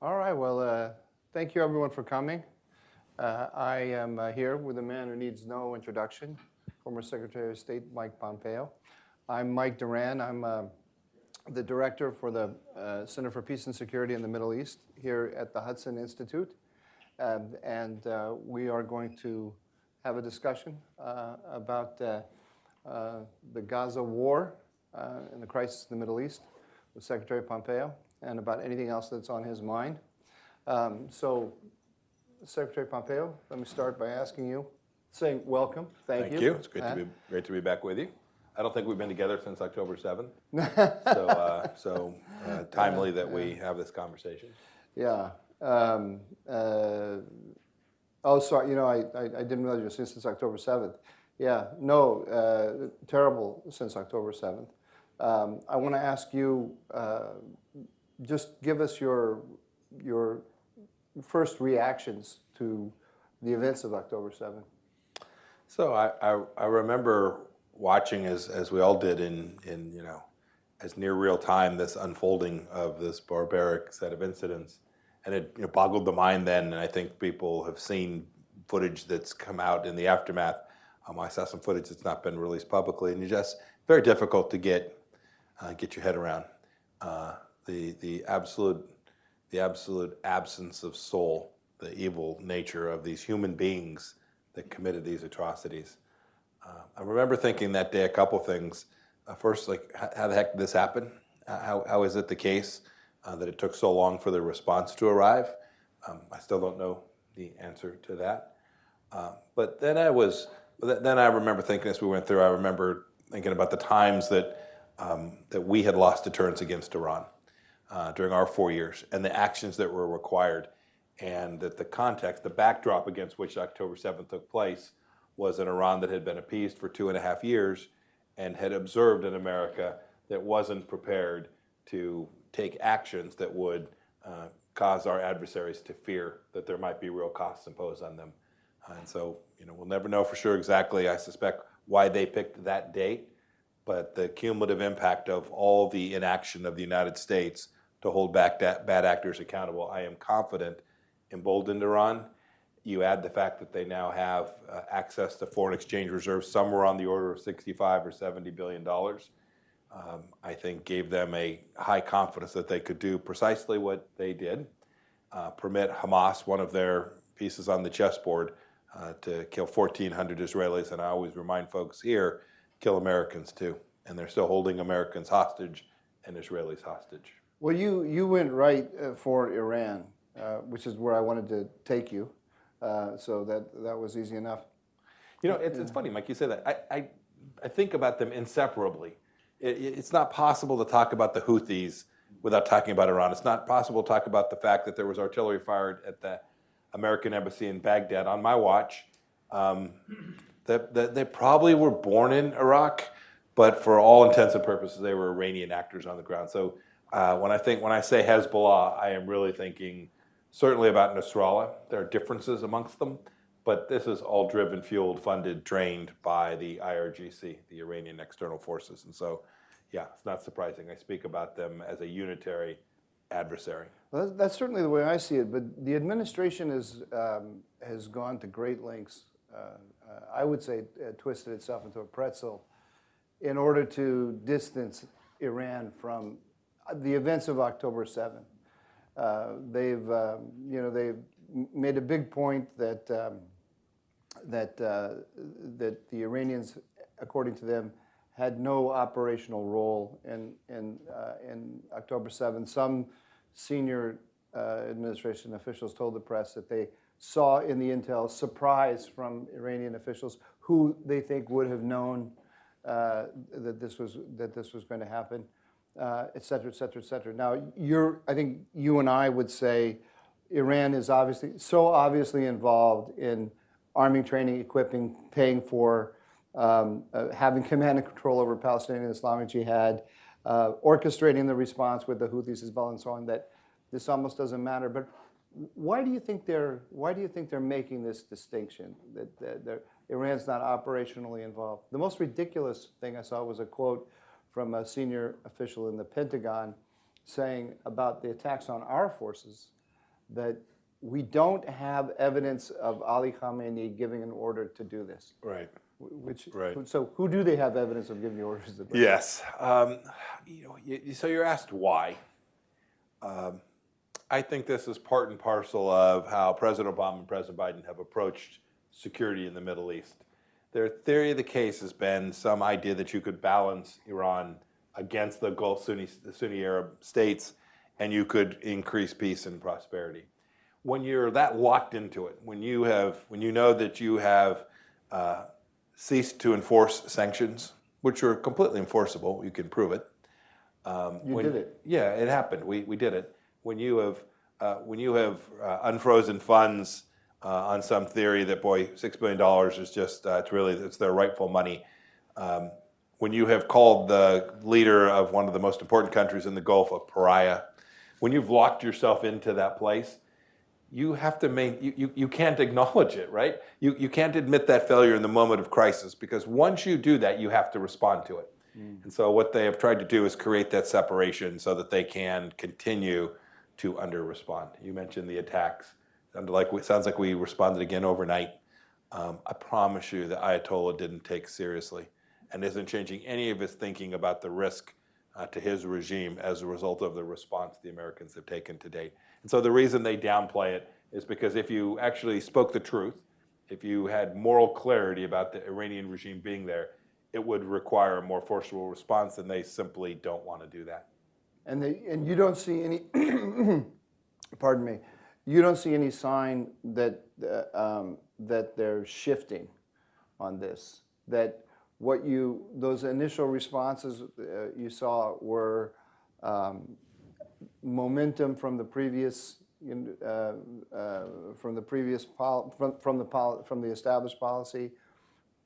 All right, well, thank you everyone for coming. I am here with a man who needs no introduction, former Secretary of State Mike Pompeo. I'm Mike Doran. I'm the director for the Center for Peace and Security in the Middle East here at the Hudson Institute. And we are going to have a discussion about the Gaza war and the crisis in the Middle East with Secretary Pompeo, and about anything else that's on his mind. So, Secretary Pompeo, let me start by asking you, saying welcome. Thank you. It's great to be back with you. I don't think we've been together since October 7th, so timely that we have this conversation. Yeah. Oh, sorry. You know, I didn't realize you were since October 7th. Yeah. No. Terrible since October 7th. I want to ask you. Just give us your first reactions to the events of October 7th. So I remember watching, as we all did, in as near real time, this unfolding of this barbaric set of incidents, and it boggled the mind then. And I think people have seen footage that's come out in the aftermath. I saw some footage that's not been released publicly, and it's just very difficult to get your head around. The absolute absence of soul, the evil nature of these human beings that committed these atrocities. I remember thinking that day a couple things. First, like, how the heck did this happen? How is it the case that it took so long for the response to arrive? I still don't know the answer to that. But then I remember thinking, as we went through, I remember thinking about the times that we had lost deterrence against Iran during our 4 years, and the actions that were required, and that the context, the backdrop against which October 7th took place, was an Iran that had been appeased for 2.5 years and had observed an America that wasn't prepared to take actions that would cause our adversaries to fear that there might be real costs imposed on them. And so, we'll never know for sure exactly, I suspect, why they picked that date, but the cumulative impact of all the inaction of the United States to hold back bad actors accountable, I am confident, emboldened Iran. You add the fact that they now have access to foreign exchange reserves somewhere on the order of $65 or $70 billion. I think gave them a high confidence that they could do precisely what they did, permit Hamas, one of their pieces on the chessboard, to kill 1,400 Israelis. And I always remind folks here, kill Americans too. And they're still holding Americans hostage and Israelis hostage. Well, you went right for Iran, which is where I wanted to take you. So that was easy enough. It's funny, Mike, you say that. I think about them inseparably. It's not possible to talk about the Houthis without talking about Iran. It's not possible to talk about the fact that there was artillery fired at the American embassy in Baghdad on my watch. They probably were born in Iraq, but for all intents and purposes, they were Iranian actors on the ground. So when I say Hezbollah, I am really thinking certainly about Nasrallah. There are differences amongst them, but this is all driven, fueled, funded, trained by the IRGC, the Iranian External Forces. And so, yeah, it's not surprising. I speak about them as a unitary adversary. Well, that's certainly the way I see it, but the administration has gone to great lengths, I would say twisted itself into a pretzel, in order to distance Iran from the events of October 7th. They've made a big point that the Iranians, according to them, had no operational role in October 7th. Some senior administration officials told the press that they saw in the intel surprise from Iranian officials who they think would have known that this was going to happen. Et cetera, et cetera, et cetera. Now, I think you and I would say Iran is obviously involved in arming, training, equipping, paying for, having command and control over Palestinian Islamic Jihad, orchestrating the response with the Houthis, Hezbollah, and so on, that this almost doesn't matter. But why do you think they're making this distinction that Iran's not operationally involved? The most ridiculous thing I saw was a quote from a senior official in the Pentagon saying about the attacks on our forces that we don't have evidence of Ali Khamenei giving an order to do this. Right. Right. So who do they have evidence of giving the orders to? Yes. So you're asked why. I think this is part and parcel of how President Obama and President Biden have approached security in the Middle East. Their theory of the case has been some idea that you could balance Iran against the Gulf Sunni Arab states, and you could increase peace and prosperity. When you're that locked into it, when you know that you have ceased to enforce sanctions, which are completely enforceable, you can prove it. You did it. Yeah, it happened. We did it. When you have unfrozen funds on some theory that $6 billion is just it's their rightful money. When you have called the leader of one of the most important countries in the Gulf a pariah, when you've locked yourself into that place, you have to you can't acknowledge it, right? You can't admit that failure in the moment of crisis, because once you do that, you have to respond to it. And so what they have tried to do is create that separation so that they can continue to under-respond. You mentioned the attacks. Sounds like we responded again overnight. I promise you the Ayatollah didn't take seriously and isn't changing any of his thinking about the risk to his regime as a result of the response the Americans have taken to date. And so the reason they downplay it is because if you actually spoke the truth, if you had moral clarity about the Iranian regime being there, it would require a more forceful response, and they simply don't want to do that. And you don't see any, pardon me, you don't see any sign that that they're shifting on this. That those initial responses you saw were momentum from the previous from the established policy.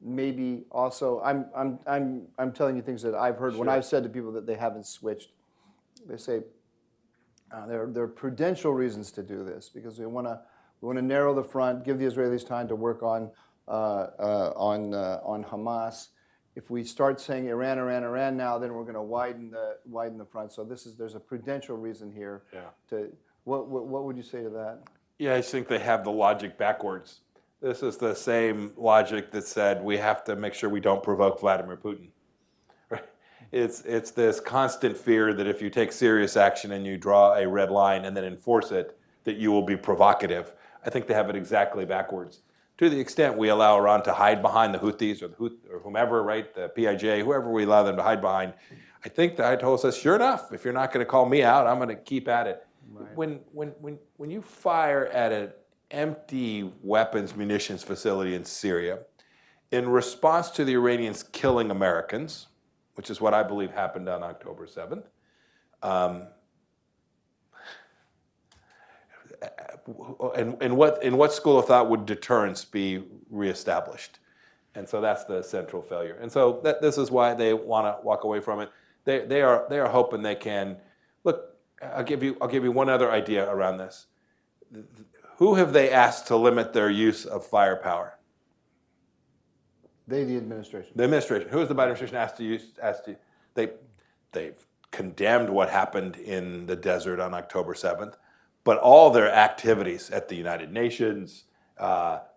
Maybe also, I'm telling you things that I've heard. Sure. When I've said to people that they haven't switched, they say there are prudential reasons to do this, because we want to narrow the front, give the Israelis time to work on Hamas. If we start saying Iran now, then we're going to widen the front. So there's a prudential reason here. Yeah. What would you say to that? Yeah, I think they have the logic backwards. This is the same logic that said we have to make sure we don't provoke Vladimir Putin. Right? It's this constant fear that if you take serious action and you draw a red line and then enforce it, that you will be provocative. I think they have it exactly backwards. To the extent we allow Iran to hide behind the Houthis or whomever, right, the PIJ, whoever we allow them to hide behind, I think the Ayatollah says, sure enough, if you're not going to call me out, I'm going to keep at it. Right. When you fire at an empty weapons munitions facility in Syria, in response to the Iranians killing Americans, which is what I believe happened on October 7th, in what school of thought would deterrence be reestablished? And so that's the central failure. And so this is why they want to walk away from it. They are hoping they can. Look, I'll give you one other idea around this. Who have they asked to limit their use of firepower? The administration. The administration. Who has the Biden administration asked to use? They've condemned what happened in the desert on October 7th, but all their activities at the United Nations,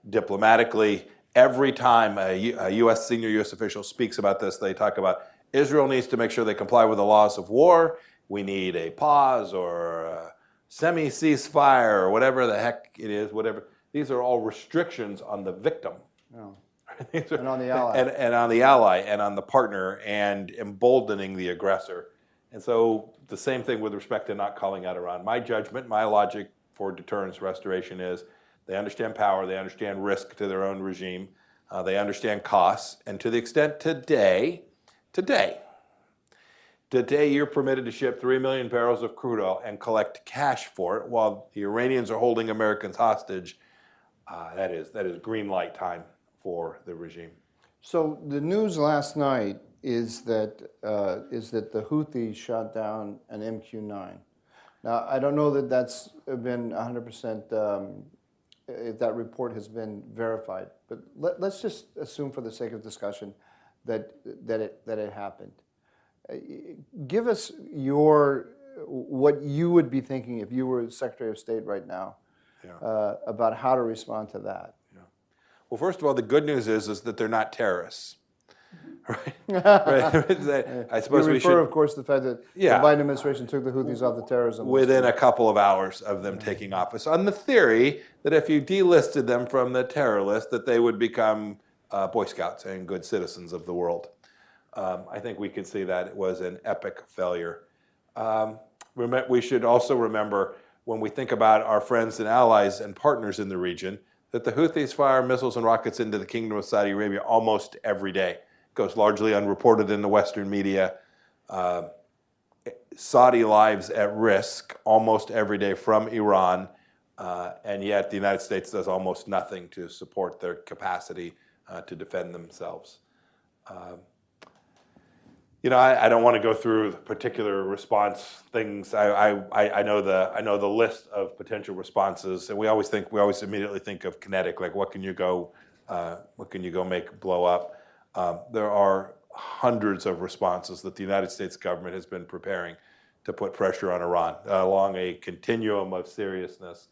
diplomatically, every time a senior U.S. official speaks about this, they talk about Israel needs to make sure they comply with the laws of war. We need a pause or a semi-ceasefire or whatever the heck it is, whatever. These are all restrictions on the victim. Oh. And on the ally. And on the ally and on the partner, and emboldening the aggressor. And so the same thing with respect to not calling out Iran. My judgment, my logic for deterrence restoration is they understand power, they understand risk to their own regime, they understand costs, and to the extent today you're permitted to ship 3 million barrels of crude oil and collect cash for it while the Iranians are holding Americans hostage. That is green light time for the regime. So the news last night is that the Houthis shot down an MQ-9. Now, I don't know that that's been 100%, if that report has been verified, but let's just assume for the sake of discussion that it happened. Give us what you would be thinking if you were Secretary of State right now about how to respond to that. Yeah. Well, first of all, the good news is that they're not terrorists. Right. Right. I suppose you refer, we should, of course, to the fact that the Biden administration took the Houthis off the terrorism list. Within a couple of hours of them taking office, on the theory that if you delisted them from the terror list, that they would become Boy Scouts and good citizens of the world. I think we could see that it was an epic failure. We should also remember, when we think about our friends and allies and partners in the region, that the Houthis fire missiles and rockets into the Kingdom of Saudi Arabia almost every day. Goes largely unreported in the Western media. Saudi lives at risk almost every day from Iran, and yet the United States does almost nothing to support their capacity to defend themselves. I don't want to go through the particular response things. I know the list of potential responses, and we always immediately think of kinetic, like what can you go make blow up. There are hundreds of responses that the United States government has been preparing to put pressure on Iran along a continuum of seriousness.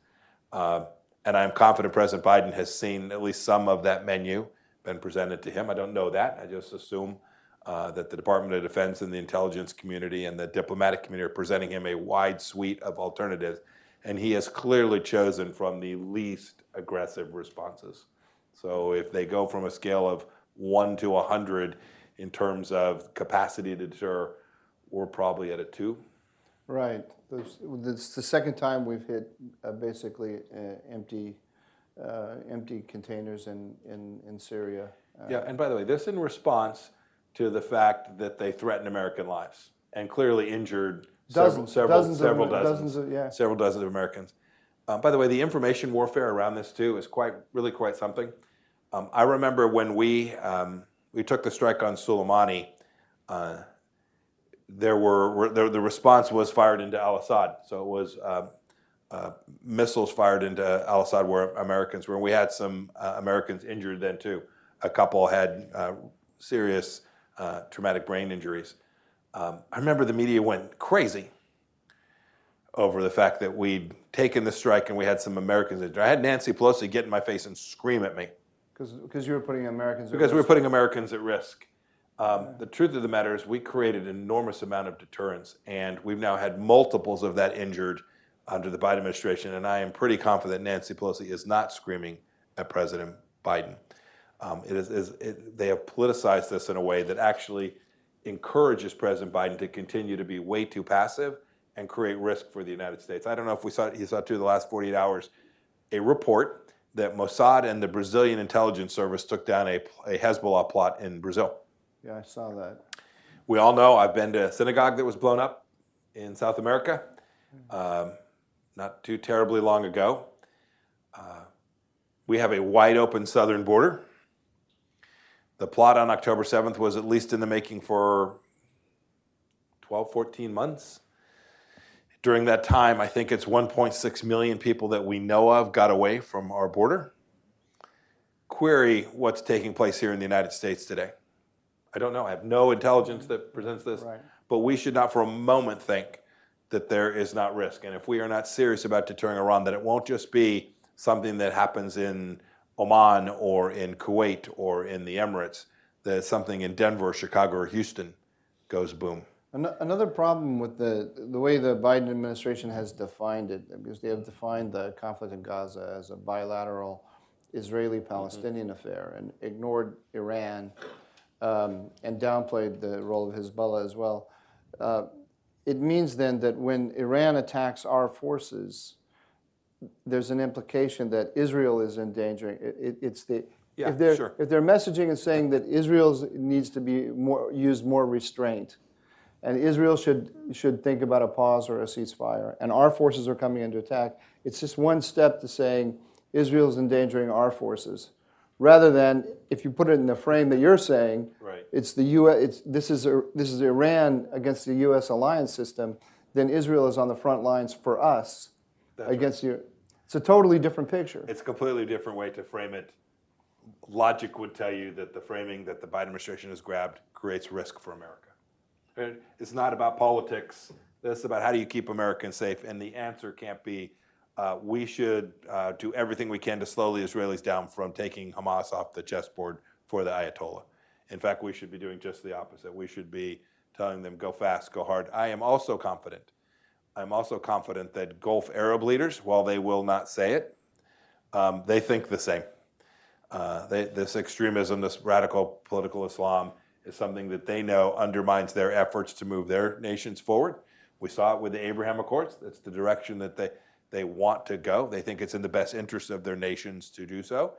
And I'm confident President Biden has seen at least some of that menu been presented to him. I don't know that. I just assume that the Department of Defense and the intelligence community and the diplomatic community are presenting him a wide suite of alternatives. And he has clearly chosen from the least aggressive responses. So if they go from a scale of 1 to 100 in terms of capacity to deter, we're probably at a 2. Right. It's the second time we've hit basically empty containers in Syria. Yeah, and by the way, this in response to the fact that they threatened American lives and clearly injured several dozens of Americans. By the way, the information warfare around this too is really quite something. I remember when we took the strike on Soleimani, the response was fired into al-Assad. So it was missiles fired into al-Assad where Americans were. And we had some Americans injured then too. A couple had serious traumatic brain injuries. I remember the media went crazy over the fact that we'd taken the strike and we had some Americans injured. I had Nancy Pelosi get in my face and scream at me. Because you were putting Americans at risk. Because we were putting Americans at risk. The truth of the matter is we created an enormous amount of deterrence, and we've now had multiples of that injured under the Biden administration, and I am pretty confident Nancy Pelosi is not screaming at President Biden. They have politicized this in a way that actually encourages President Biden to continue to be way too passive and create risk for the United States. I don't know if you saw through the last 48 hours a report that Mossad and the Brazilian intelligence service took down a Hezbollah plot in Brazil. Yeah, I saw that. We all know I've been to a synagogue that was blown up in South America not too terribly long ago. We have a wide open southern border. The plot on October 7th was at least in the making for 12, 14 months. During that time, I think it's 1.6 million people that we know of got away from our border. Query what's taking place here in the United States today. I don't know. I have no intelligence that presents this. Right. But we should not for a moment think that there is not risk. And if we are not serious about deterring Iran, that it won't just be something that happens in Oman or in Kuwait or in the Emirates, that something in Denver, Chicago, or Houston goes boom. Another problem with the way the Biden administration has defined it, because they have defined the conflict in Gaza as a bilateral Israeli-Palestinian affair and ignored Iran and downplayed the role of Hezbollah as well. It means then that when Iran attacks our forces, there's an implication that Israel is endangering. If they're messaging and saying that Israel needs to be use more restraint, and Israel should think about a pause or a ceasefire, and our forces are coming into attack, it's just one step to saying Israel's endangering our forces, rather than if you put it in the frame that you're saying, right. It's the U.S. This is Iran against the U.S. alliance system. Then Israel is on the front lines for us against you. It's a totally different picture. It's a completely different way to frame it. Logic would tell you that the framing that the Biden administration has grabbed creates risk for America. It's not about politics. It's about how do you keep Americans safe, and the answer can't be we should do everything we can to slow the Israelis down from taking Hamas off the chessboard for the Ayatollah. In fact, we should be doing just the opposite. We should be telling them, go fast, go hard. I'm also confident that Gulf Arab leaders, while they will not say it, they think the same. This extremism, this radical political Islam, is something that they know undermines their efforts to move their nations forward. We saw it with the Abraham Accords. That's the direction that they want to go. They think it's in the best interest of their nations to do so.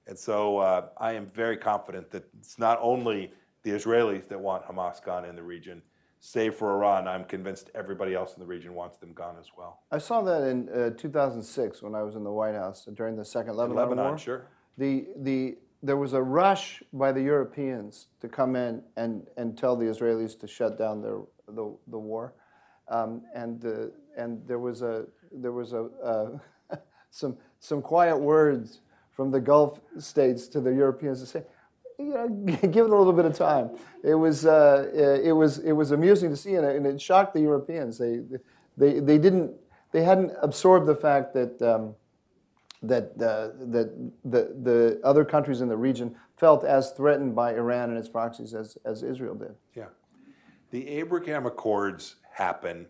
And so I am very confident that it's not only the Israelis that want Hamas gone in the region. Save for Iran, I'm convinced everybody else in the region wants them gone as well. I saw that in 2006 when I was in the White House during the Second Lebanon War. Sure. There was a rush by the Europeans to come in and tell the Israelis to shut down the war, and there was some quiet words from the Gulf states to the Europeans to say, give it a little bit of time. It was amusing to see, and it shocked the Europeans. They hadn't absorbed the fact that the other countries in the region felt as threatened by Iran and its proxies as Israel did. Yeah, the Abraham Accords happen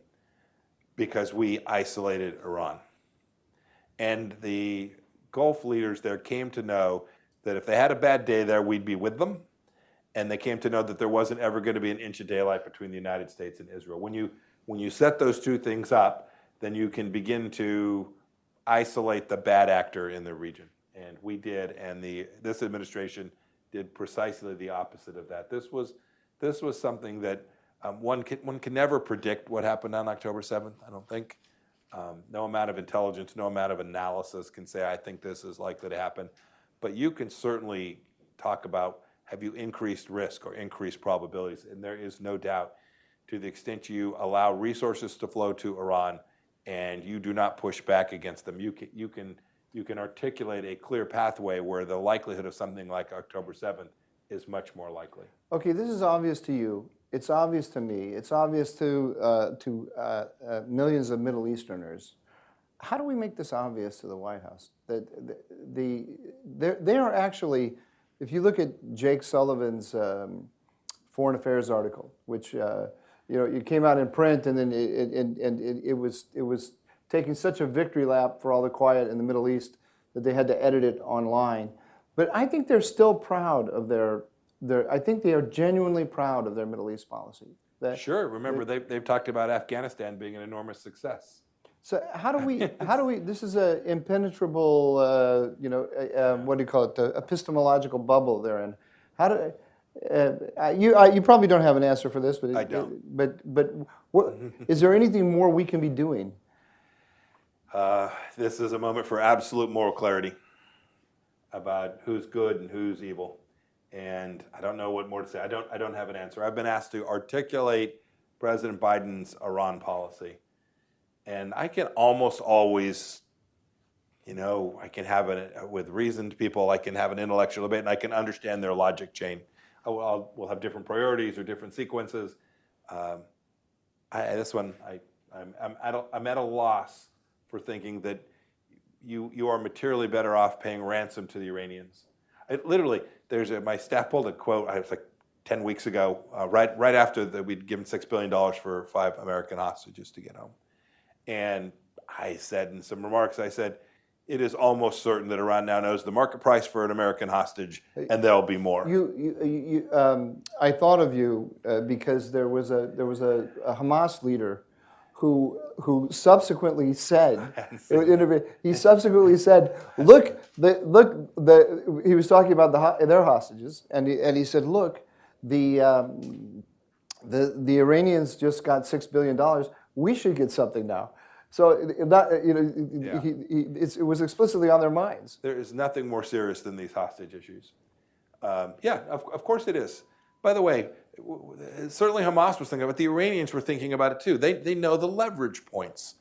because we isolated Iran, and the Gulf leaders there came to know that if they had a bad day there, we'd be with them. And they came to know that there wasn't ever going to be an inch of daylight between the United States and Israel. When you set those two things up, then you can begin to isolate the bad actor in the region. And we did, and this administration did precisely the opposite of that. This was something that one can never predict what happened on October 7th, I don't think. No amount of intelligence, no amount of analysis can say, I think this is likely to happen. But you can certainly talk about, have you increased risk or increased probabilities? And there is no doubt, to the extent you allow resources to flow to Iran and you do not push back against them, you can articulate a clear pathway where the likelihood of something like October 7th is much more likely. Okay, this is obvious to you. It's obvious to me. It's obvious to millions of Middle Easterners. How do we make this obvious to the White House? That they are actually, if you look at Jake Sullivan's Foreign Affairs article, which it came out in print, and then it was taking such a victory lap for all the quiet in the Middle East that they had to edit it online. But I think they're still proud of their. I think they are genuinely proud of their Middle East policy. Sure. Remember, they've talked about Afghanistan being an enormous success. So how do we, this is an impenetrable, what do you call it, the epistemological bubble they're in. How do, you probably don't have an answer for this, but I don't. But what, is there anything more we can be doing? This is a moment for absolute moral clarity about who's good and who's evil. And I don't know what more to say. I don't have an answer. I've been asked to articulate President Biden's Iran policy. And I can almost always, I can have it with reasoned people, I can have an intellectual debate, and I can understand their logic chain. We'll have different priorities or different sequences. This one, I'm at a loss for thinking that you are materially better off paying ransom to the Iranians. Literally, my staff pulled a quote, it was like 10 weeks ago, right after we'd given $6 billion for 5 American hostages to get home. And I said in some remarks, it is almost certain that Iran now knows the market price for an American hostage, and there'll be more. I thought of you because there was a Hamas leader who subsequently said, he subsequently said, he was talking about their hostages, and he said, look, the Iranians just got $6 billion. We should get something now. So it was explicitly on their minds. There is nothing more serious than these hostage issues. Of course it is. By the way, certainly Hamas was thinking about it. The Iranians were thinking about it too. They know the leverage points.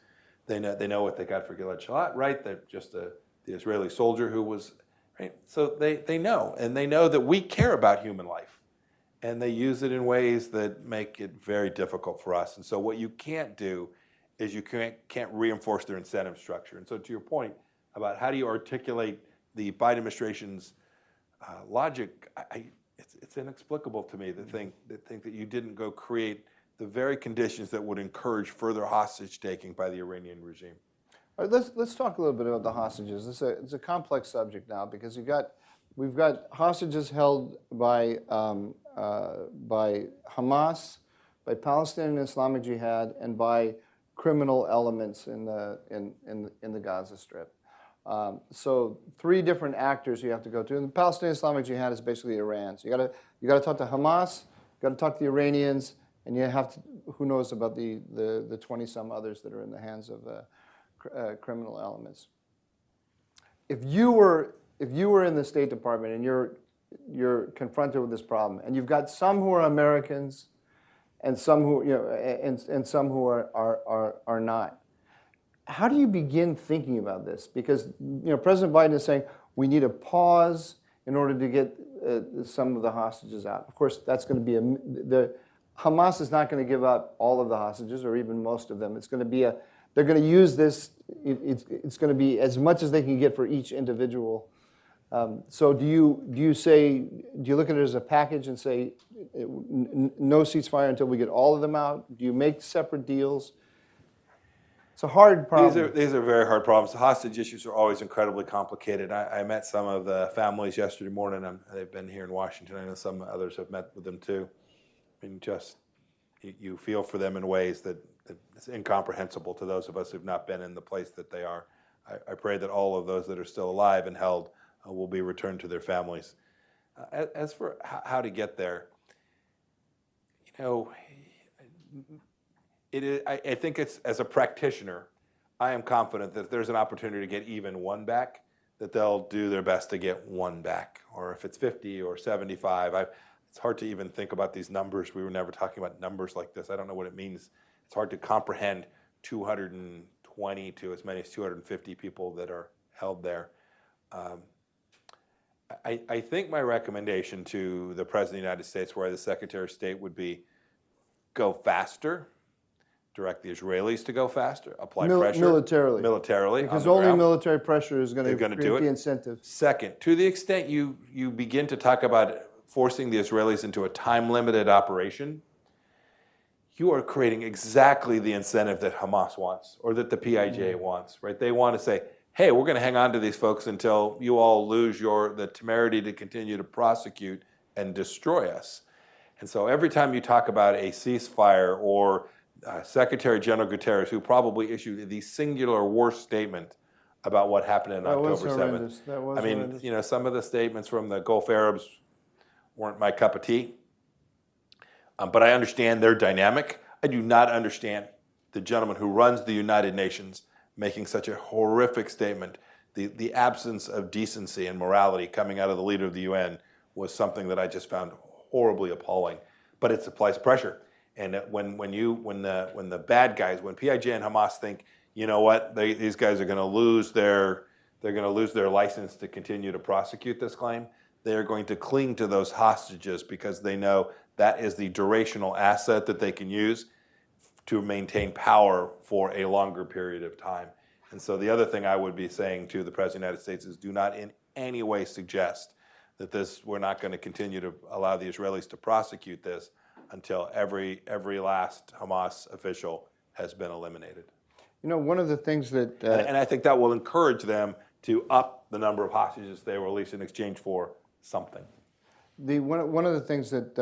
They know what they got for Gilad Shalit, right? They're just the Israeli soldier who was, right? So they know, and they know that we care about human life. And they use it in ways that make it very difficult for us. And so what you can't do is you can't reinforce their incentive structure. And so to your point about how do you articulate the Biden administration's logic, it's inexplicable to me that think that you didn't go create the very conditions that would encourage further hostage taking by the Iranian regime. All right, let's talk a little bit about the hostages. It's a complex subject now because we've got hostages held by Hamas, by Palestinian Islamic Jihad, and by criminal elements in the Gaza Strip. So three different actors you have to go to. And the Palestinian Islamic Jihad is basically Iran. So you got to talk to Hamas, you got to talk to the Iranians, and you have to, who knows about the 20-some others that are in the hands of criminal elements. If you were in the State Department and you're confronted with this problem, and you've got some who are Americans, and some who and some who are not, how do you begin thinking about this? Because President Biden is saying we need a pause in order to get some of the hostages out. Of course, that's going to be Hamas is not going to give up all of the hostages or even most of them. It's going to be they're going to use this. It's going to be as much as they can get for each individual. So do you look at it as a package and say no ceasefire until we get all of them out? Do you make separate deals? It's a hard problem. These are very hard problems. The hostage issues are always incredibly complicated. I met some of the families yesterday morning. They've been here in Washington. I know some others have met with them too. I mean, just you feel for them in ways that it's incomprehensible to those of us who've not been in the place that they are. I pray that all of those that are still alive and held will be returned to their families. As for how to get there, I think it's, as a practitioner, I am confident that if there's an opportunity to get even one back, that they'll do their best to get one back. Or if it's 50 or 75, it's hard to even think about these numbers. We were never talking about numbers like this. I don't know what it means. It's hard to comprehend 220 to as many as 250 people that are held there. I think my recommendation to the President of the United States, where the Secretary of State would be, go faster, direct the Israelis to go faster, apply pressure. Militarily. Because only military pressure is going to create the incentive. Second, to the extent you begin to talk about forcing the Israelis into a time-limited operation, you are creating exactly the incentive that Hamas wants or that the PIJ wants, right? They want to say, hey, we're going to hang on to these folks until you all lose the temerity to continue to prosecute and destroy us. And so every time you talk about a ceasefire or Secretary General Guterres, who probably issued the singular worst statement about what happened on October 7th. I mean, some of the statements from the Gulf Arabs weren't my cup of tea. But I understand their dynamic. I do not understand the gentleman who runs the United Nations making such a horrific statement. The absence of decency and morality coming out of the leader of the UN was something that I just found horribly appalling. But it applies pressure. And when the bad guys, when PIJ and Hamas think, you know what, these guys are going to lose their license to continue to prosecute this claim, they are going to cling to those hostages because they know that is the durational asset that they can use to maintain power for a longer period of time. And so the other thing I would be saying to the President of the United States is do not in any way suggest that we're not going to continue to allow the Israelis to prosecute this until every last Hamas official has been eliminated. One of the things that... and I think that will encourage them to up the number of hostages they will release in exchange for something. One of the things that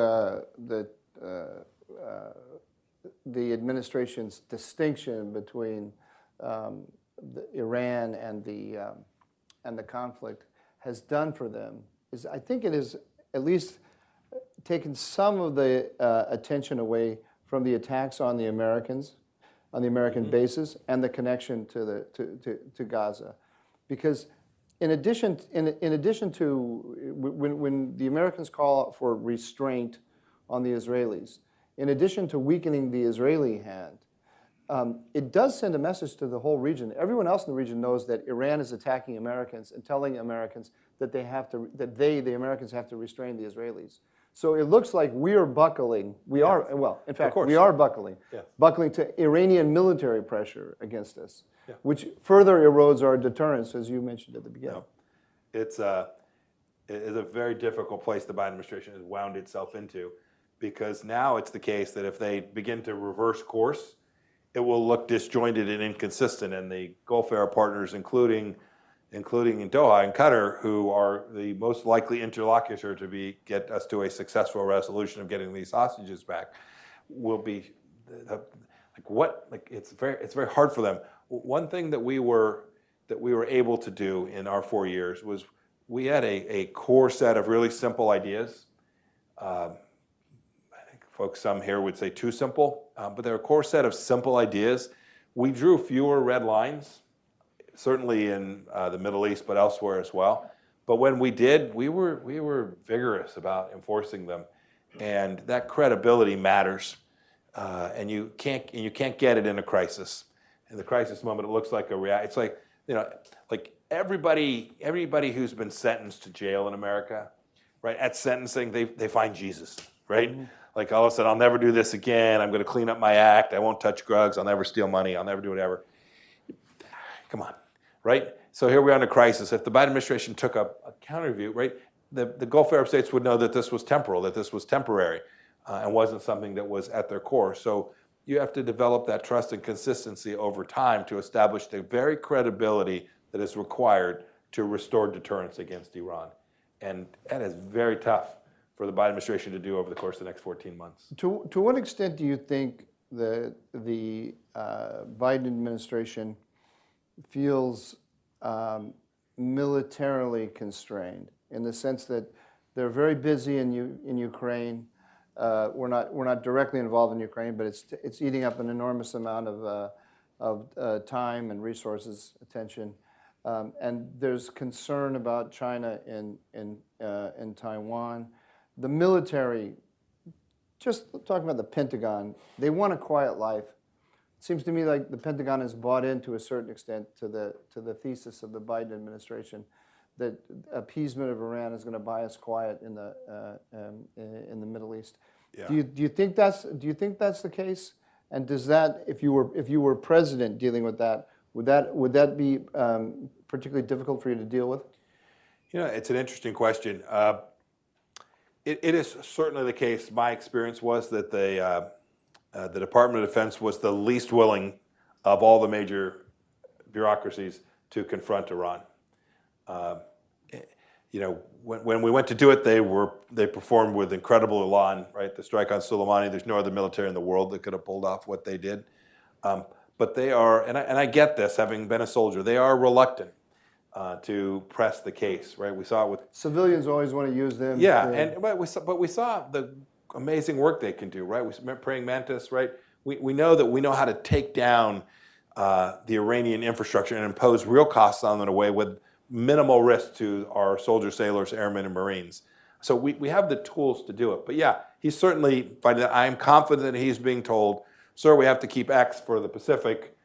the administration's distinction between Iran and the conflict has done for them is, I think it has at least taken some of the attention away from the attacks on the Americans, on the American bases, and the connection to Gaza, because in addition to when the Americans call for restraint on the Israelis, in addition to weakening the Israeli hand, it does send a message to the whole region. Everyone else in the region knows that Iran is attacking Americans and telling Americans that the Americans have to restrain the Israelis. So it looks like we are buckling. We are, well, in fact, we are buckling. Yeah. Buckling to Iranian military pressure against us, Yeah. which further erodes our deterrence, as you mentioned at the beginning. No. It's a very difficult place the Biden administration has wound itself into, because now it's the case that if they begin to reverse course, it will look disjointed and inconsistent, and the Gulf era partners, including in Doha and Qatar, who are the most likely interlocutor to get us to a successful resolution of getting these hostages back, will be it's very hard for them. One thing that we were able to do in our 4 years was we had a core set of really simple ideas. I think folks, some here would say too simple, but they're a core set of simple ideas. We drew fewer red lines, certainly in the Middle East, but elsewhere as well. But when we did, we were vigorous about enforcing them, and that credibility matters. And you can't get it in a crisis. In the crisis moment, it looks like it's like, like everybody who's been sentenced to jail in America, right? At sentencing, they find Jesus, right? Mm-hmm. Like all of a sudden, I'll never do this again. I'm going to clean up my act. I won't touch drugs. I'll never steal money. I'll never do whatever. Come on, right? So here we are in a crisis. If the Biden administration took a counter view, right, the Gulf Arab states would know that this was temporal, that this was temporary, and wasn't something that was at their core. So you have to develop that trust and consistency over time to establish the very credibility that is required to restore deterrence against Iran. And that is very tough for the Biden administration to do over the course of the next 14 months. To what extent do you think the Biden administration feels militarily constrained, in the sense that they're very busy in Ukraine? We're not directly involved in Ukraine, but it's eating up an enormous amount of time and resources, attention, and there's concern about China in Taiwan. The military, just talking about the Pentagon, they want a quiet life. It seems to me like the Pentagon has bought in to a certain extent to the thesis of the Biden administration that appeasement of Iran is going to buy us quiet in the Middle East. Yeah. Do you think that's the case? And does that, if you were president dealing with that, would that be particularly difficult for you to deal with? It's an interesting question. It is certainly the case. My experience was that the Department of Defense was the least willing of all the major bureaucracies to confront Iran. When we went to do it, they performed with incredible elan, right? The strike on Soleimani, there's no other military in the world that could have pulled off what they did. But they are, and I get this, having been a soldier, they are reluctant to press the case, right? We saw it with civilians always want to use them. Yeah, but we saw the amazing work they can do, right? We praying mantis, right? We know that we know how to take down the Iranian infrastructure and impose real costs on them in a way with minimal risk to our soldiers, sailors, airmen, and Marines. So we have the tools to do it. But yeah, he's certainly finding that. I am confident that he's being told, sir, we have to keep X for the Pacific.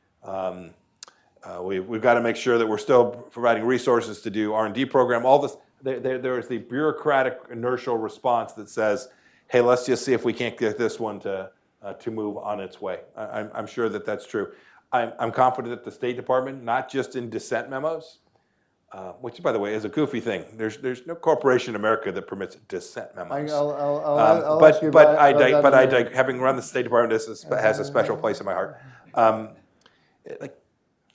We've got to make sure that we're still providing resources to do R&D program. All this, there is the bureaucratic inertial response that says, hey, let's just see if we can't get this one to move on its way. I'm sure that that's true. I'm confident that the State Department, not just in dissent memos, which, by the way, is a goofy thing. There's no corporation in America that permits dissent memos. I'll ask you about that. Having run the State Department, this has a special place in my heart.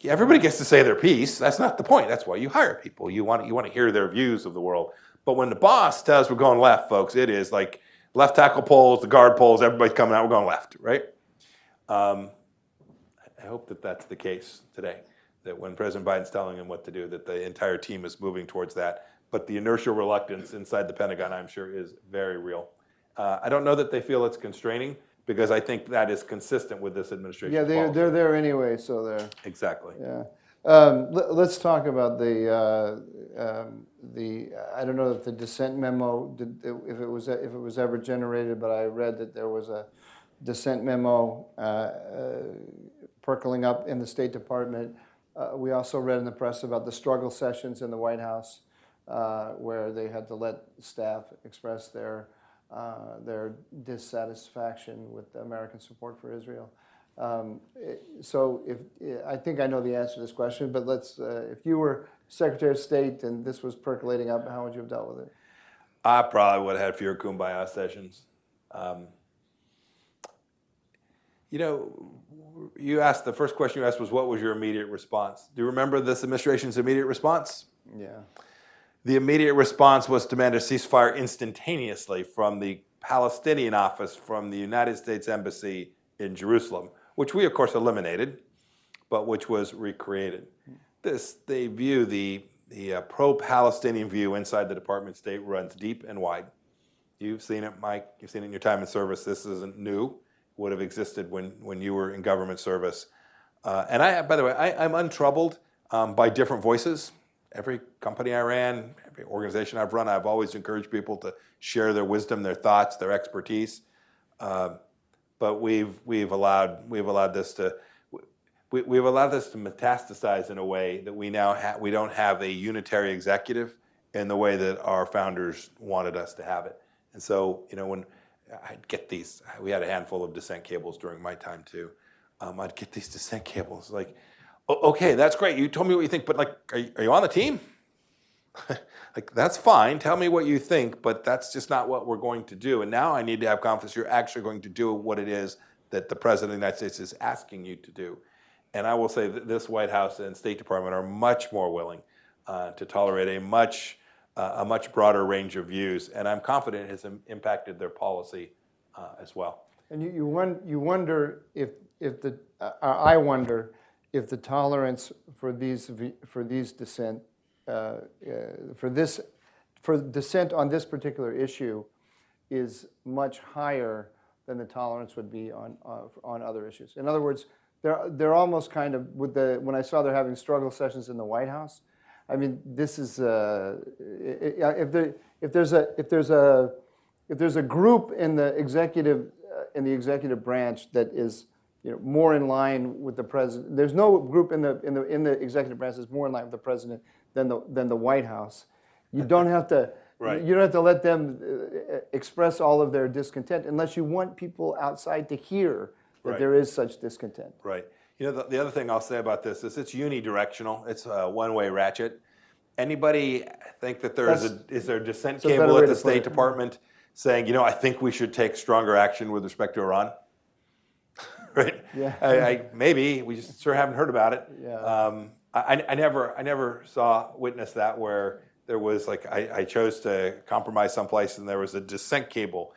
Everybody gets to say their piece. That's not the point. That's why you hire people. You want to hear their views of the world. But when the boss tells us we're going left, folks, it is like left tackle polls, the guard polls, everybody's coming out, we're going left, right? I hope that that's the case today, that when President Biden's telling him what to do, that the entire team is moving towards that. But the inertial reluctance inside the Pentagon, I'm sure, is very real. I don't know that they feel it's constraining, because I think that is consistent with this administration. Yeah, they're there anyway, so they're... Exactly. Yeah. Let's talk about the I don't know if the dissent memo, if it was ever generated, but I read that there was a dissent memo percolating up in the State Department. We also read in the press about the struggle sessions in the White House, where they had to let staff express their their dissatisfaction with the American support for Israel. So I think I know the answer to this question, but if you were Secretary of State and this was percolating up, how would you have dealt with it? I probably would have had fewer kumbaya sessions. The first question you asked was, what was your immediate response? Do you remember this administration's immediate response? Yeah. The immediate response was to demand a ceasefire instantaneously from the Palestinian office, from the United States Embassy in Jerusalem, which we, of course, eliminated, but which was recreated. They view the pro-Palestinian view inside the Department of State runs deep and wide. You've seen it, Mike. You've seen it in your time in service. This isn't new. Would have existed when you were in government service. By the way, I'm untroubled by different voices. Every company I ran, every organization I've run, I've always encouraged people to share their wisdom, their thoughts, their expertise. But we've allowed this to metastasize in a way that we don't have a unitary executive in the way that our founders wanted us to have it. And so, when I'd get these, we had a handful of dissent cables during my time too. I'd get these dissent cables like, okay, that's great. You told me what you think, but like, are you on the team? Like, that's fine. Tell me what you think, but that's just not what we're going to do. And now I need to have confidence you're actually going to do what it is that the President of the United States is asking you to do. And I will say that this White House and State Department are much more willing to tolerate a much broader range of views, and I'm confident it has impacted their policy as well. And you wonder I wonder if the tolerance for dissent for dissent on this particular issue is much higher than the tolerance would be on other issues. In other words, they're almost kind of when I saw they're having struggle sessions in the White House. I mean, this is if there's a group in the executive branch that is more in line with the president. There's no group in the executive branch that's more in line with the president than the White House. You don't have to. Right. You don't have to let them express all of their discontent unless you want people outside to hear that there is such discontent. Right. The other thing I'll say about this is it's unidirectional. It's a one-way ratchet. Anybody think that is there a dissent cable at the State Department saying, I think we should take stronger action with respect to Iran? Right? Yeah. Maybe we just sure haven't heard about it. Yeah. I never witnessed that where there was I chose to compromise someplace and there was a dissent cable.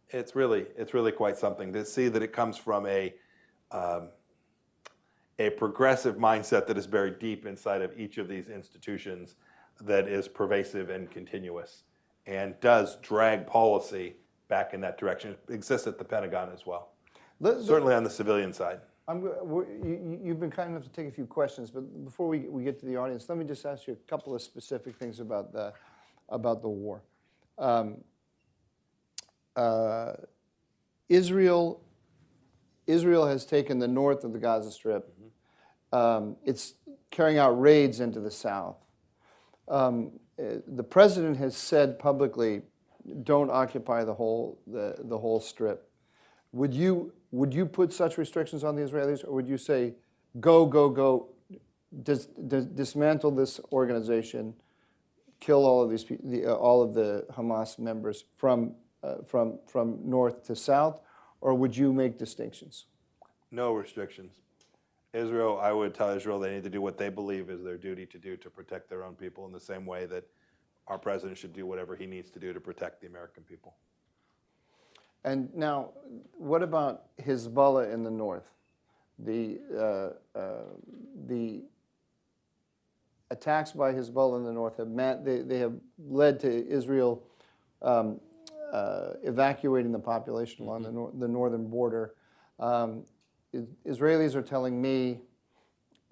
It's really quite something to see that it comes from a progressive mindset that is buried deep inside of each of these institutions that is pervasive and continuous and does drag policy back in that direction. It exists at the Pentagon as well, certainly on the civilian side. You've been kind enough to take a few questions, but before we get to the audience, let me just ask you a couple of specific things about the war. Israel has taken the north of the Gaza Strip. It's carrying out raids into the south. The president has said publicly, "Don't occupy the whole strip." Would you put such restrictions on the Israelis, or would you say, "Go, dismantle this organization, kill all of the Hamas members from north to south," or would you make distinctions? No restrictions. I would tell Israel they need to do what they believe is their duty to do to protect their own people in the same way that our president should do whatever he needs to do to protect the American people. And now, what about Hezbollah in the north? The attacks by Hezbollah in the north have led to Israel evacuating the population along the northern border. Israelis are telling me,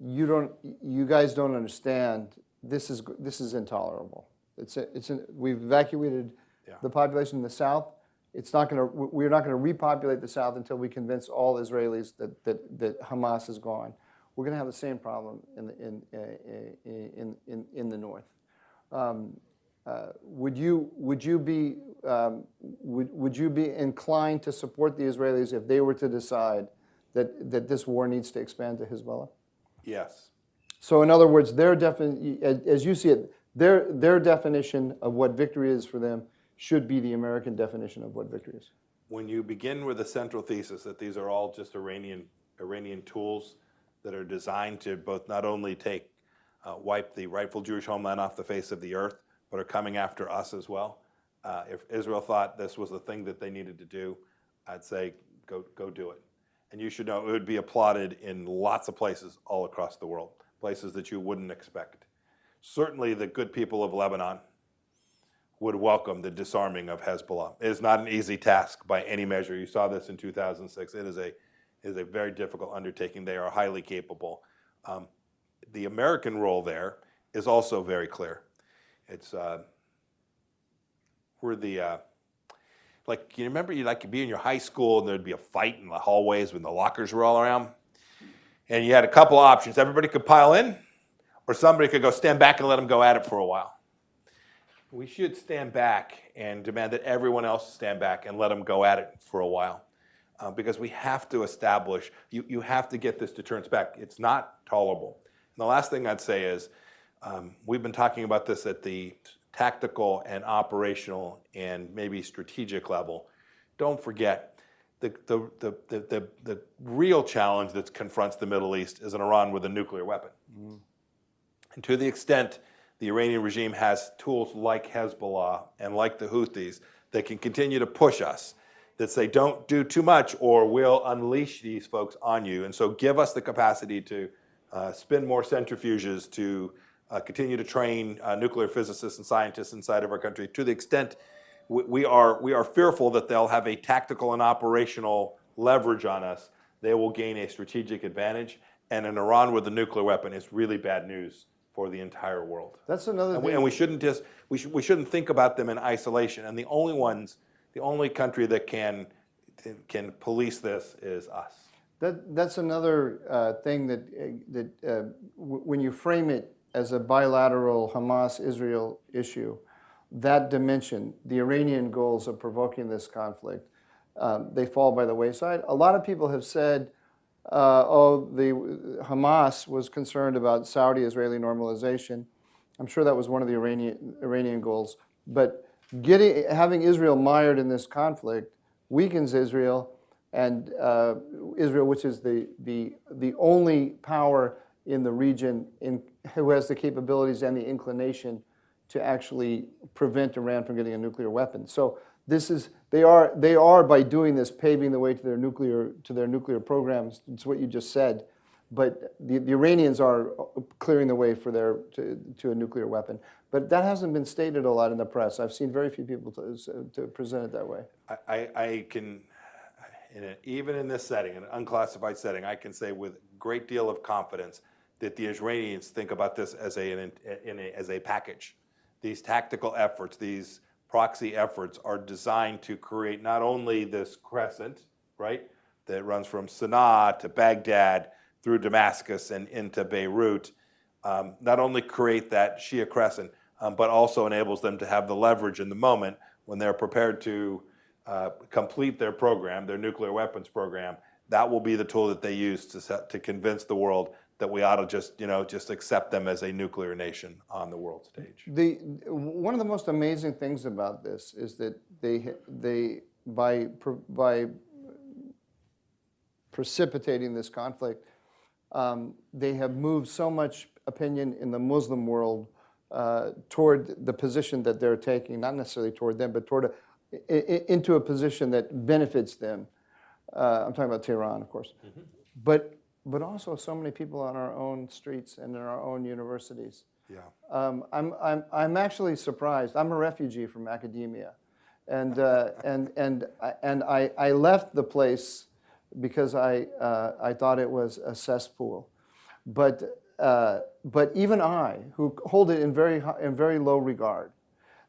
you guys don't understand. This is intolerable. We've evacuated the population in the south. We're not going to repopulate the south until we convince all Israelis that Hamas is gone. We're going to have the same problem in the north. Would you be would you be inclined to support the Israelis if they were to decide that this war needs to expand to Hezbollah? Yes. So in other words, as you see it, their definition of what victory is for them should be the American definition of what victory is. When you begin with the central thesis that these are all just Iranian tools that are designed to both not only wipe the rightful Jewish homeland off the face of the earth, but are coming after us as well. If Israel thought this was the thing that they needed to do, I'd say go do it. And you should know it would be applauded in lots of places all across the world, places that you wouldn't expect. Certainly the good people of Lebanon would welcome the disarming of Hezbollah. It is not an easy task by any measure. You saw this in 2006. It is a very difficult undertaking. They are highly capable. The American role there is also very clear. It's we're the like, you remember you be in your high school and there'd be a fight in the hallways when the lockers were all around, and you had a couple of options. Everybody could pile in, or somebody could go stand back and let them go at it for a while. We should stand back and demand that everyone else stand back and let them go at it for a while, because we have to establish. You have to get this deterrence back. It's not tolerable. And the last thing I'd say is, we've been talking about this at the tactical and operational and maybe strategic level. Don't forget, the real challenge that confronts the Middle East is an Iran with a nuclear weapon. Mm. And to the extent the Iranian regime has tools like Hezbollah and like the Houthis that can continue to push us, that say don't do too much or we'll unleash these folks on you. And so give us the capacity to spin more centrifuges, to continue to train nuclear physicists and scientists inside of our country. To the extent we are fearful that they'll have a tactical and operational leverage on us, they will gain a strategic advantage. And an Iran with a nuclear weapon is really bad news for the entire world. That's another thing. And we shouldn't think about them in isolation. And the only country that can police this is us. That's another thing that when you frame it as a bilateral Hamas-Israel issue, that dimension, the Iranian goals of provoking this conflict, they fall by the wayside. A lot of people have said, the Hamas was concerned about Saudi-Israeli normalization. I'm sure that was one of the Iranian goals. But having Israel mired in this conflict weakens Israel, and Israel, which is the only power in the region who has the capabilities and the inclination to actually prevent Iran from getting a nuclear weapon. So they are by doing this paving the way to their nuclear programs. It's what you just said, but the Iranians are clearing the way for to a nuclear weapon. But that hasn't been stated a lot in the press. I've seen very few people to present it that way. I can, even in this setting, an unclassified setting, I can say with a great deal of confidence that the Israelis think about this as a package. These tactical efforts, these proxy efforts are designed to create not only this crescent, right, that runs from Sana'a to Baghdad through Damascus and into Beirut, not only create that Shia crescent, but also enables them to have the leverage in the moment when they're prepared to complete their program, their nuclear weapons program. That will be the tool that they use to convince the world that we ought to just accept them as a nuclear nation on the world stage. One of the most amazing things about this is that they by precipitating this conflict, they have moved so much opinion in the Muslim world toward the position that they're taking, not necessarily toward them, but into a position that benefits them. I'm talking about Tehran, of course. Mm-hmm. But also so many people on our own streets and in our own universities. Yeah. I'm actually surprised. I'm a refugee from academia, and I left the place because I thought it was a cesspool, but even I, who hold it in very low regard,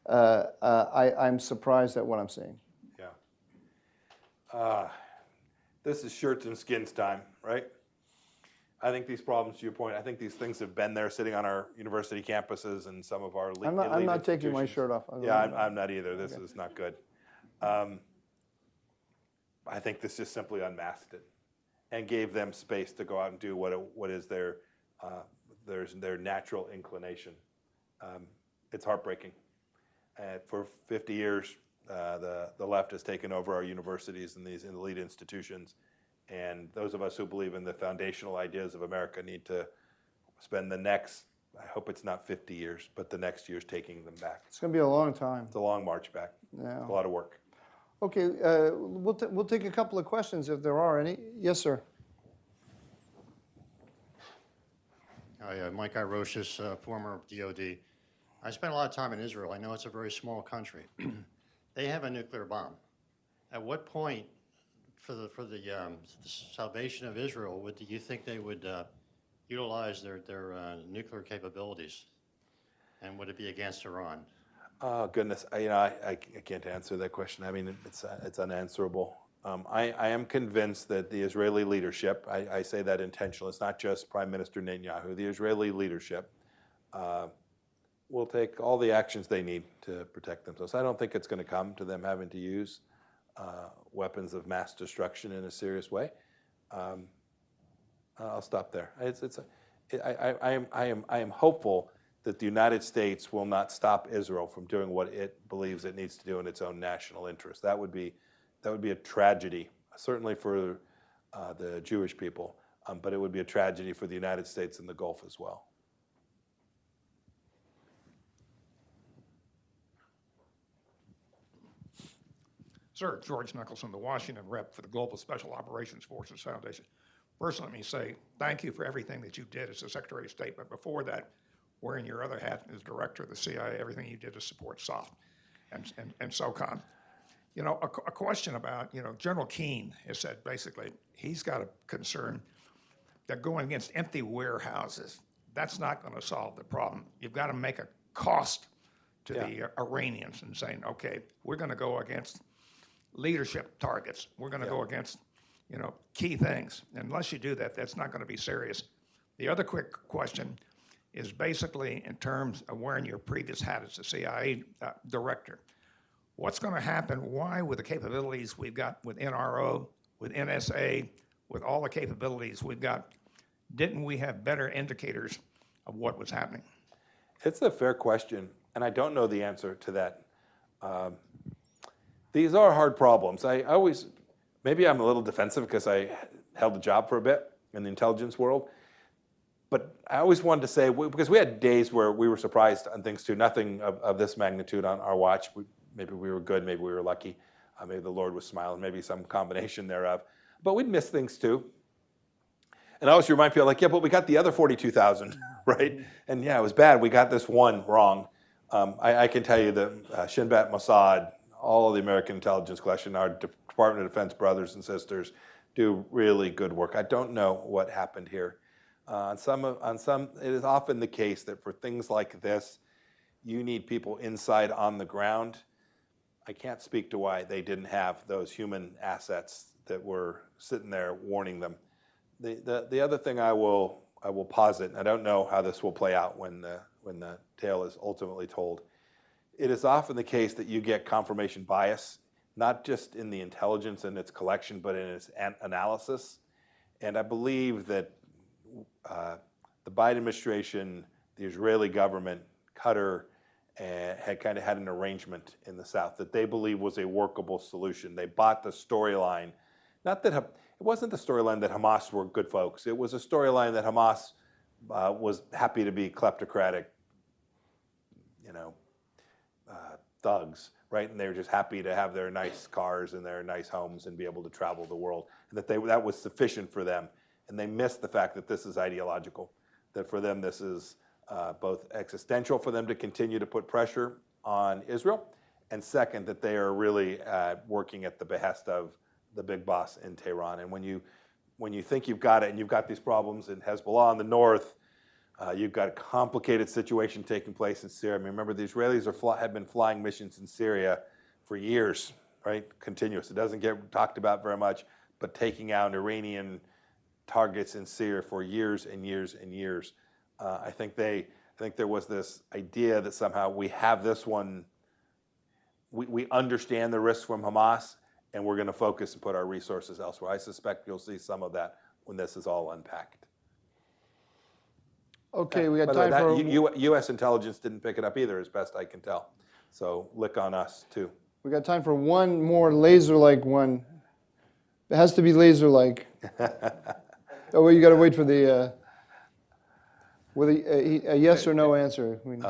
I'm surprised at what I'm seeing. Yeah. This is shirts and skins time, right? I think these problems, to your point, I think these things have been there sitting on our university campuses and some of our I'm not taking my shirt off. Yeah, I'm not either. This is not good. I think this just simply unmasked it and gave them space to go out and do what is their natural inclination. It's heartbreaking. For 50 years, the left has taken over our universities and these elite institutions. And those of us who believe in the foundational ideas of America need to spend the next, I hope it's not 50 years, but the next years taking them back. It's going to be a long time. It's a long march back. Yeah. It's a lot of work. Okay, we'll take a couple of questions if there are any. Yes, sir. Hi, Mike Iroshis, former DOD. I spent a lot of time in Israel. I know it's a very small country. They have a nuclear bomb. At what point, for the salvation of Israel, do you think they would utilize their nuclear capabilities? And would it be against Iran? Oh goodness, I can't answer that question. I mean, it's unanswerable. I am convinced that the Israeli leadership, I say that intentionally, it's not just Prime Minister Netanyahu, the Israeli leadership will take all the actions they need to protect themselves. I don't think it's going to come to them having to use weapons of mass destruction in a serious way. I'll stop there. I am hopeful that the United States will not stop Israel from doing what it believes it needs to do in its own national interest. That would be a tragedy, certainly for the Jewish people, but it would be a tragedy for the United States and the Gulf as well. Sir, George Nicholson, the Washington rep for the Global Special Operations Forces Foundation. First, let me say thank you for everything that you did as the Secretary of State, but before that, wearing your other hat as Director of the CIA, everything you did to support SOF and SOCON. You know, a question about, General Keane has said basically he's got a concern that going against empty warehouses, that's not going to solve the problem. You've got to make a cost to the Iranians and saying, okay, we're going to go against leadership targets. We're going to go against, key things. And unless you do that, that's not going to be serious. The other quick question is basically in terms of wearing your previous hat as the CIA director. What's going to happen? Why, with the capabilities we've got with NRO, with NSA, with all the capabilities we've got, didn't we have better indicators of what was happening? It's a fair question, and I don't know the answer to that. These are hard problems. Maybe I'm a little defensive because I held the job for a bit in the intelligence world, but I always wanted to say, because we had days where we were surprised on things too, nothing of this magnitude on our watch. Maybe we were good, maybe we were lucky, maybe the Lord was smiling, maybe some combination thereof, but we'd miss things too. And I always remind people, like, yeah, but we got the other 42,000, right? And yeah, it was bad, we got this one wrong. I can tell you that Shin Bet, Mossad, all of the American intelligence collection, our Department of Defense brothers and sisters do really good work. I don't know what happened here. On some, it is often the case that for things like this, you need people inside on the ground. I can't speak to why they didn't have those human assets that were sitting there warning them. The other thing I will posit, and I don't know how this will play out when the tale is ultimately told. It is often the case that you get confirmation bias, not just in the intelligence and its collection, but in its analysis. And I believe that the Biden administration, the Israeli government, Qatar, had kind of had an arrangement in the South that they believe was a workable solution. They bought the storyline. Not that it wasn't the storyline that Hamas were good folks. It was a storyline that Hamas was happy to be kleptocratic, thugs, right? And they were just happy to have their nice cars and their nice homes and be able to travel the world. And that was sufficient for them. And they missed the fact that this is ideological, that for them this is both existential for them to continue to put pressure on Israel, and second, that they are really working at the behest of the big boss in Tehran. And when you think you've got it and you've got these problems in Hezbollah in the north, you've got a complicated situation taking place in Syria. I mean, remember, the Israelis have been flying missions in Syria for years, right? Continuous. It doesn't get talked about very much, but taking out Iranian targets in Syria for years and years and years. I think there was this idea that somehow we have this one. We understand the risk from Hamas, and we're going to focus and put our resources elsewhere. I suspect you'll see some of that when this is all unpacked. Okay, we got By the way, time for U.S. intelligence didn't pick it up either, as best I can tell. So lick on us too. we got time for one more laser-like one. It has to be laser-like. Oh, well, you got to wait for the with a yes or no answer. I mean,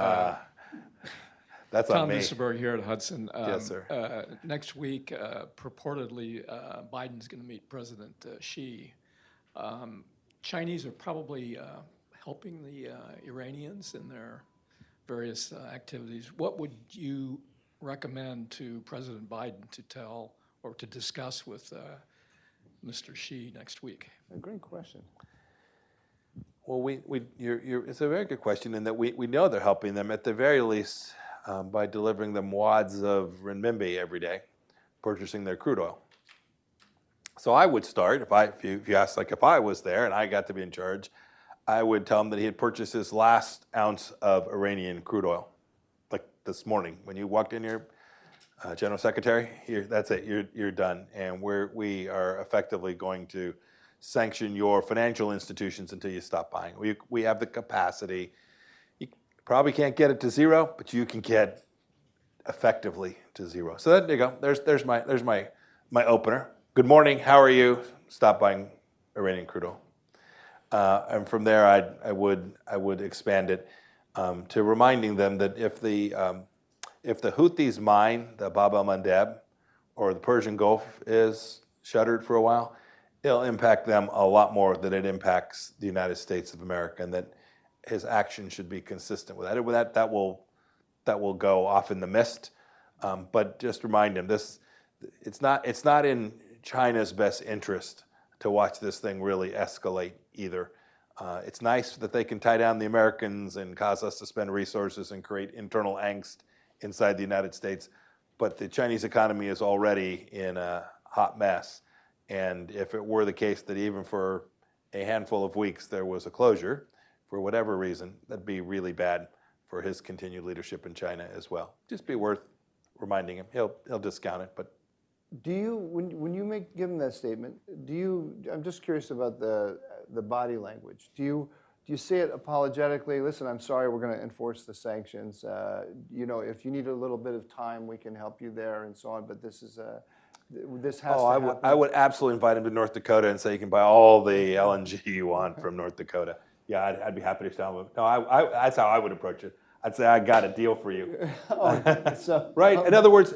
That's Tom on me. Nissenberg here at Hudson. Yes, sir. Next week, purportedly, Biden's going to meet President Xi. Chinese are probably helping the Iranians in their various activities. What would you recommend to President Biden to tell or to discuss with Mr. Xi next week? a great question. Well, it's a very good question in that we know they're helping them at the very least by delivering them wads of renminbi every day, purchasing their crude oil. So I would start, if you asked, like if I was there and I got to be in charge, I would tell him that he had purchased his last ounce of Iranian crude oil, like this morning. When you walked in here, General Secretary, that's it, you're done. And we are effectively going to sanction your financial institutions until you stop buying. We have the capacity. You probably can't get it to zero, but you can get effectively to zero. So there you go. There's my opener. Good morning. How are you? Stop buying Iranian crude oil. And from there, I would expand it to reminding them that if the Houthis mine the Bab el-Mandeb or the Persian Gulf is shuttered for a while, it'll impact them a lot more than it impacts the United States of America, and that his action should be consistent with that. That will go off in the mist. But just remind him it's not in China's best interest to watch this thing really escalate either. It's nice that they can tie down the Americans and cause us to spend resources and create internal angst inside the United States, but the Chinese economy is already in a hot mess. And if it were the case that even for a handful of weeks there was a closure, for whatever reason, that'd be really bad for his continued leadership in China as well. Just be worth reminding him. He'll discount it, but Do you, when you give him that statement, I'm just curious about the body language. Do you say it apologetically? Listen, I'm sorry, we're going to enforce the sanctions. If you need a little bit of time, we can help you there and so on. But this has to happen. I would absolutely invite him to North Dakota and say you can buy all the LNG you want from North Dakota. Yeah, I'd be happy to tell him. No, that's how I would approach it. I'd say I got a deal for you. Right. In other words,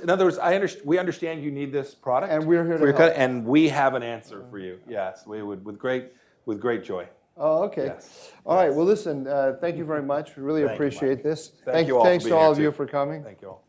we understand you need this product, and we're here to help. And we have an answer for you. Yes, we would with great joy. Oh, okay. Yes. All right. Well, listen. Thank you very much. We really appreciate this. Thank you all. Thanks for to being all here of you too. for coming. Thank you all.